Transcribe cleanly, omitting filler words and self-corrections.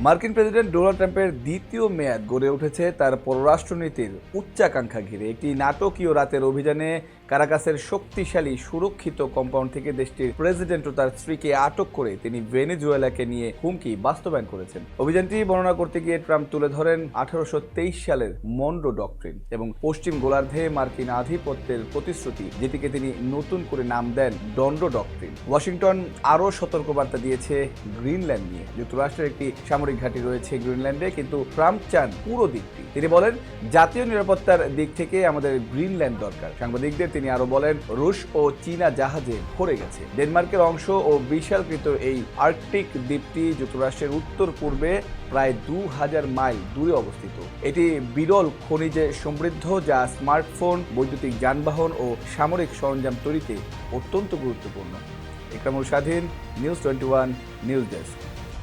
মার্কিন president Donald ট্রাম্পের দ্বিতীয় মেয়াদ গড়ে উঠেছে তার পররাষ্ট্রনীতির উচ্চাকাঙ্ক্ষা ঘিরে। একটি নাটকীয় রাতের অভিযানে কারাকাসের শক্তিশালী সুরক্ষিত কম্পাউন্ড থেকে দেশটির প্রেসিডেন্ট ও তার স্ত্রীকে আটক করে তিনি ভেনেজুয়েলাকে নিয়ে হুমকি বাস্তবায়ন করেছেন। অভিযানটি বর্ণনা করতে গিয়ে ট্রাম্প তুলে ধরেন 1823 সালের মনরো ডক্ট্রিন এবং পশ্চিম গোলার্ধে মার্কিন আধিপত্যের প্রতিশ্রুতি, যেটিকে তিনি নতুন করে নাম দেন ডন্ডো ডক্ট্রিন। ওয়াশিংটন আরও সতর্কবার্তা দিয়েছে গ্রিনল্যান্ড নিয়ে। যুক্তরাষ্ট্রের একটি সামরিক ঘাঁটি রয়েছে গ্রিনল্যান্ডে, কিন্তু ট্রাম্প চান পুরো দিকটি। তিনি বলেন, জাতীয় নিরাপত্তার দিক থেকে আমাদের গ্রিনল্যান্ড দরকার। সাংবাদিকদের তিনি আরো বলেন, রুশ ও চীনা জাহাজে ভরে গেছে। ডেনমার্কের অংশ ও বিশালকৃত এই আর্কটিক দ্বীপটি যুক্তরাষ্ট্রের উত্তর পূর্বে প্রায় 2000 মাইল দূরে অবস্থিত। এটি বিরল খনিজে সমৃদ্ধ, যা স্মার্টফোন, বৈদ্যুতিক যানবাহন ও সামরিক সরঞ্জাম তৈরিতে অত্যন্ত গুরুত্বপূর্ণ। ইকরামুল স্বাধীন, নিউজ 21 নিউজ ডেস্ক।